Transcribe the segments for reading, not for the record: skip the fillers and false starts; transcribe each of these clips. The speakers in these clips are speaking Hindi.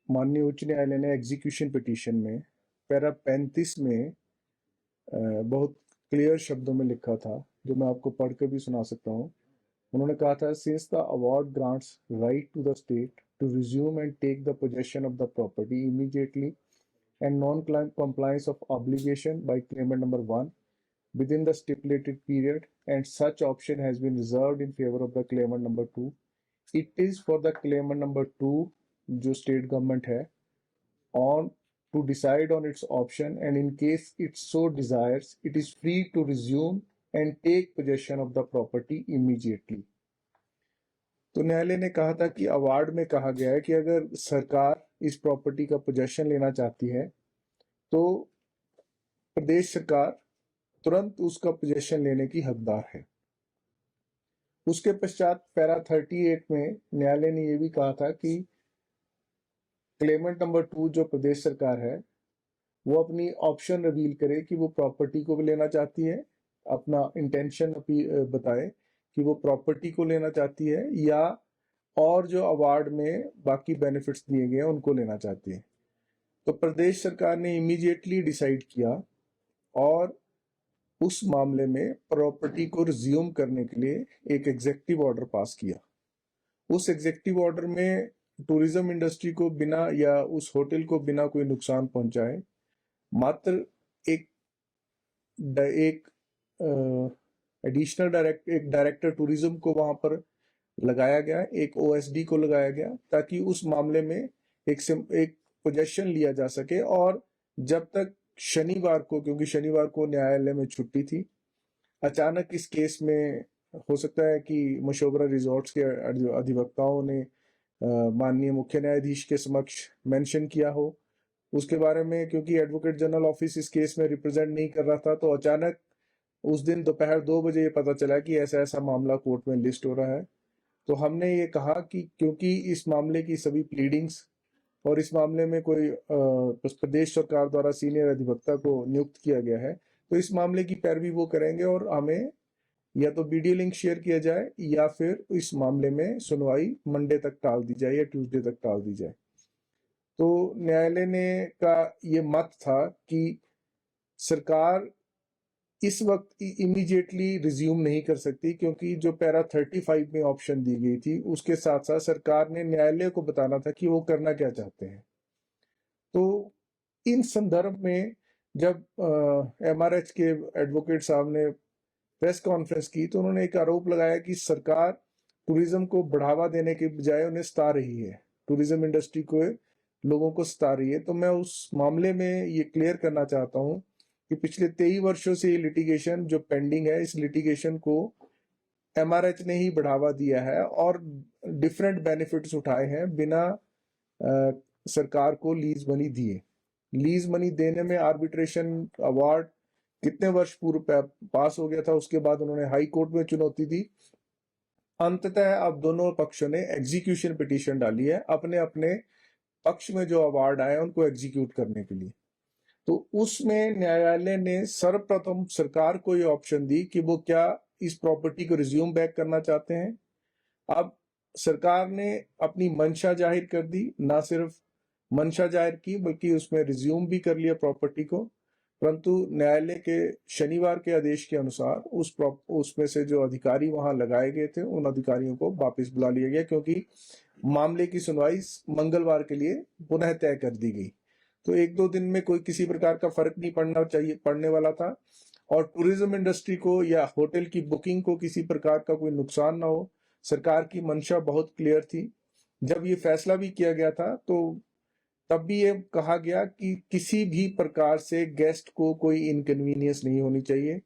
माननीय उच्च न्यायालय ने एग्जीक्यूशन पिटीशन में पैरा 35 में बहुत क्लियर शब्दों में लिखा था, जो मैं आपको पढ़ के भी सुना सकता हूँ। उन्होंने कहा था, since the award grants right to the state to resume and take the possession of the property immediately and non-compliance of obligation by claimant number 1 within the stipulated period, and such option has been reserved in favor of the claimant number 2. It is for the claimant number 2, जो state government है, on to decide on its option, and in case it so desires, it is free to resume and take possession of the property immediately. तो न्यायालय ने कहा था कि अवार्ड में कहा गया है कि अगर सरकार इस प्रॉपर्टी का पोजेशन लेना चाहती है तो प्रदेश सरकार तुरंत उसका पोजेशन लेने की हकदार है। उसके पश्चात पैरा 38 में न्यायालय ने यह भी कहा था कि क्लेमेंट नंबर 2 जो प्रदेश सरकार है वो अपनी ऑप्शन रिवील करे कि वो प्रॉपर्टी को लेना चाहती है, अपना इंटेंशन बताए कि वो प्रॉपर्टी को लेना चाहती है या और जो अवार्ड में बाकी बेनिफिट्स दिए गए हैं उनको लेना चाहती है। तो प्रदेश सरकार ने इमीडिएटली डिसाइड किया और उस मामले में प्रॉपर्टी को रिज्यूम करने के लिए एक एग्जीक्यूटिव ऑर्डर पास किया। उस एग्जीक्यूटिव ऑर्डर में टूरिज्म इंडस्ट्री को बिना या उस होटल को बिना कोई नुकसान पहुंचाए मात्र एक एडिशनल डायरेक्टर टूरिज्म को वहां पर लगाया गया, एक ओएसडी को लगाया गया, ताकि उस मामले में एक पोजेशन लिया जा सके। और जब तक शनिवार को, क्योंकि शनिवार को न्यायालय में छुट्टी थी, अचानक इस केस में हो सकता है कि मशोबरा रिजॉर्ट्स के अधिवक्ताओं ने माननीय मुख्य न्यायाधीश के समक्ष मेंशन किया हो उसके बारे में, क्योंकि एडवोकेट जनरल ऑफिस इस केस में रिप्रेजेंट नहीं कर रहा था। तो अचानक उस दिन दोपहर 2 बजे ये पता चला कि ऐसा ऐसा मामला कोर्ट में लिस्ट हो रहा है। तो हमने ये कहा कि क्योंकि इस मामले की सभी प्लीडिंग्स और इस मामले में कोई प्रदेश सरकार द्वारा सीनियर अधिवक्ता को नियुक्त किया गया है, तो इस मामले की पैरवी वो करेंगे और हमें या तो वीडियो लिंक शेयर किया जाए या फिर इस मामले में सुनवाई मंडे तक टाल दी जाए या ट्यूसडे तक टाल दी जाए। तो न्यायालय ने का ये मत था कि सरकार इस वक्त इमीडिएटली रिज्यूम नहीं कर सकती, क्योंकि जो पैरा 35 में ऑप्शन दी गई थी उसके साथ साथ सरकार ने न्यायालय को बताना था कि वो करना क्या चाहते हैं। तो इन संदर्भ में जब एमआरएच के एडवोकेट साहब ने प्रेस कॉन्फ्रेंस की तो उन्होंने एक आरोप लगाया कि सरकार टूरिज्म को बढ़ावा देने के बजाय उन्हें सता रही है, टूरिज्म इंडस्ट्री को, लोगों को सता रही है। तो मैं उस मामले में ये क्लियर करना चाहता हूं कि पिछले 23 वर्षों से ये लिटिगेशन जो पेंडिंग है, इस लिटिगेशन को एमआरएच ने ही बढ़ावा दिया है और डिफरेंट बेनिफिट्स उठाए हैं बिना सरकार को लीज मनी दिए। लीज मनी देने में आर्बिट्रेशन अवार्ड कितने वर्ष पूर्व पास हो गया था, उसके बाद उन्होंने हाई कोर्ट में चुनौती दी। अंततः अब दोनों पक्षों ने एग्जीक्यूशन पिटीशन डाली है अपने अपने पक्ष में जो अवार्ड आए उनको एग्जीक्यूट करने के लिए। तो उसमें न्यायालय ने सर्वप्रथम सरकार को ये ऑप्शन दी कि वो क्या इस प्रॉपर्टी को रिज्यूम बैक करना चाहते हैं। अब सरकार ने अपनी मंशा जाहिर कर दी, ना सिर्फ मंशा जाहिर की बल्कि उसमें रिज्यूम भी कर लिया प्रॉपर्टी को। परंतु न्यायालय के शनिवार के आदेश के अनुसार उसमें से जो अधिकारी वहां लगाए गए थे उन अधिकारियों को वापस बुला लिया गया, क्योंकि मामले की सुनवाई मंगलवार के लिए पुनः तय कर दी गई। तो 1-2 दिन में कोई किसी प्रकार का फर्क नहीं पड़ने वाला था और टूरिज्म इंडस्ट्री को या होटल की बुकिंग को किसी प्रकार का कोई नुकसान ना हो। सरकार की मंशा बहुत क्लियर थी। जब ये फैसला भी किया गया था तो तब भी ये कहा गया कि किसी भी प्रकार से गेस्ट को कोई इनकन्वीनियंस नहीं होनी चाहिए।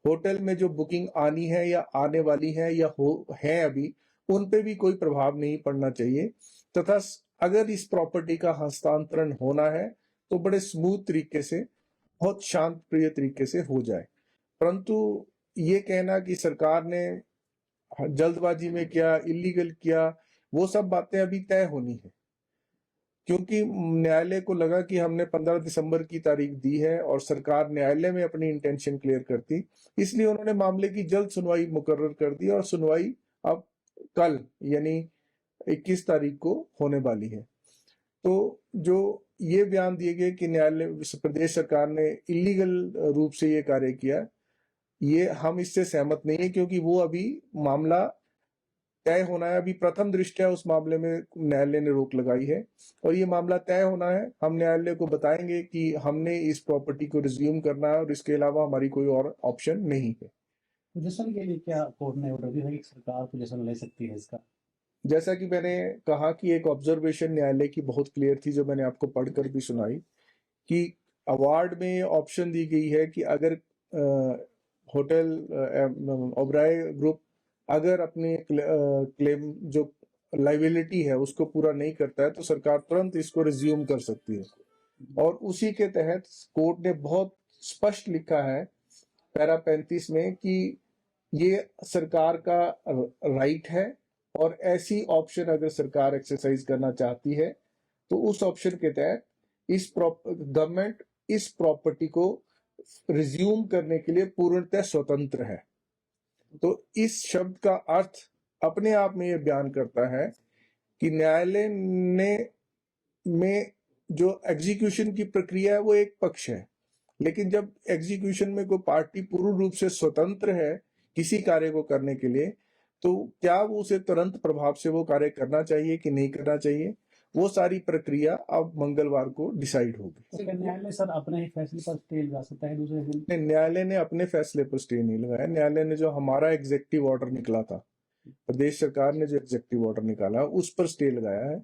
होटल में जो बुकिंग आनी है या आने वाली है या है अभी, उन पे भी कोई प्रभाव नहीं पड़ना चाहिए तथा अगर इस प्रॉपर्टी का हस्तांतरण होना है तो बड़े स्मूथ तरीके से, बहुत शांत प्रिय तरीके से हो जाए। परंतु ये कहना कि सरकार ने जल्दबाजी में किया, इलीगल किया, वो सब बातें अभी तय होनी है, क्योंकि न्यायालय को लगा कि हमने 15 दिसंबर की तारीख दी है और सरकार न्यायालय में अपनी इंटेंशन क्लियर करती, इसलिए उन्होंने मामले की जल्द सुनवाई मुकर्रर कर दी और सुनवाई अब कल यानी 21 तारीख को होने वाली है। तो जो ये बयान दिए गए कि न्यायालय प्रदेश सरकार ने इलीगल रूप से ये कार्य किया, ये हम इससे सहमत नहीं है, क्योंकि वो अभी मामला तय होना है। अभी प्रथम दृष्टया उस मामले में न्यायालय ने रोक लगाई है और ये मामला तय होना है। हम न्यायालय को बताएंगे कि हमने इस प्रॉपर्टी को रिज्यूम करना है और इसके अलावा हमारी कोई और ऑप्शन नहीं है। पोजीशन के लिए क्या कोर्ट ने ऑर्डर दिया है कि सरकार पोजीशन ले सकती है इसका? जैसा कि मैंने कहा कि एक ऑब्जर्वेशन न्यायालय की बहुत क्लियर थी, जो मैंने आपको पढ़कर भी सुनाई, कि अवार्ड में ऑप्शन दी गई है कि अगर होटल ओबराय ग्रुप अगर अपने क्लेम जो लाइबिलिटी है उसको पूरा नहीं करता है तो सरकार तुरंत इसको रिज्यूम कर सकती है। और उसी के तहत कोर्ट ने बहुत स्पष्ट लिखा है पैरा 35 में कि ये सरकार का राइट है और ऐसी ऑप्शन अगर सरकार एक्सरसाइज करना चाहती है तो उस ऑप्शन के तहत गवर्नमेंट इस प्रॉपर्टी को रिज्यूम करने के लिए पूर्णतः स्वतंत्र है। तो इस शब्द का अर्थ अपने आप में यह बयान करता है कि न्यायालय ने में जो एग्जीक्यूशन की प्रक्रिया है वो एक पक्ष है, लेकिन जब एग्जीक्यूशन में कोई पार्टी पूर्ण रूप से स्वतंत्र है किसी कार्य को करने के लिए, तो क्या वो उसे तुरंत प्रभाव से वो कार्य करना चाहिए कि नहीं करना चाहिए, वो सारी प्रक्रिया अब मंगलवार को डिसाइड होगी। न्यायालय सर अपने ही फैसले पर स्टे लगा सकता है दूसरे दिन? न्यायालय ने अपने फैसले पर स्टे नहीं लगाया। न्यायालय ने जो हमारा एग्जेक्टिव ऑर्डर निकला था, प्रदेश सरकार ने जो एग्जेक्टिव ऑर्डर निकाला उस पर स्टे लगाया है।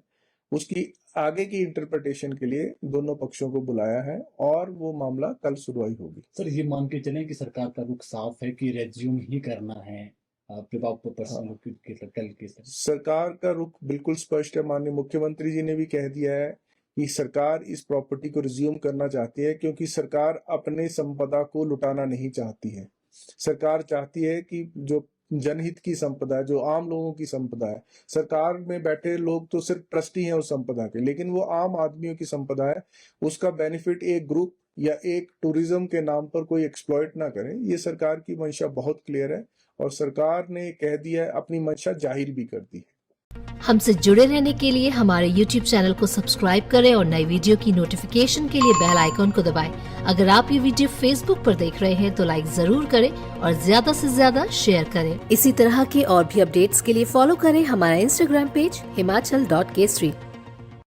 उसकी आगे की इंटरप्रिटेशन के लिए दोनों पक्षों को बुलाया है और वो मामला कल सुनवाई होगी। सर ये मान के चलें कि सरकार का रुख साफ है कि रेज्यूम ही करना है कल के सरकार का रुख बिल्कुल स्पष्ट है। माननीय मुख्यमंत्री जी ने भी कह दिया है कि सरकार इस प्रॉपर्टी को रिज्यूम करना चाहती है, क्योंकि सरकार अपने संपदा को लुटाना नहीं चाहती है। सरकार चाहती है कि जो जनहित की संपदा, जो आम लोगों की संपदा है, सरकार में बैठे लोग तो सिर्फ ट्रस्टी हैं उस संपदा के, लेकिन वो आम आदमियों की संपदा है, उसका बेनिफिट एक ग्रुप या एक टूरिज्म के नाम पर कोई एक्सप्लॉइट ना करे। ये सरकार की मंशा बहुत क्लियर है और सरकार ने कह दिया है, अपनी मंशा जाहिर भी कर दी है। हमसे जुड़े रहने के लिए हमारे YouTube चैनल को सब्सक्राइब करें और नई वीडियो की नोटिफिकेशन के लिए बेल आइकॉन को दबाएं। अगर आप ये वीडियो Facebook पर देख रहे हैं तो लाइक जरूर करें और ज्यादा से ज्यादा शेयर करें। इसी तरह के और भी अपडेट्स के लिए फॉलो करें हमारा Instagram पेज himachal.kesari।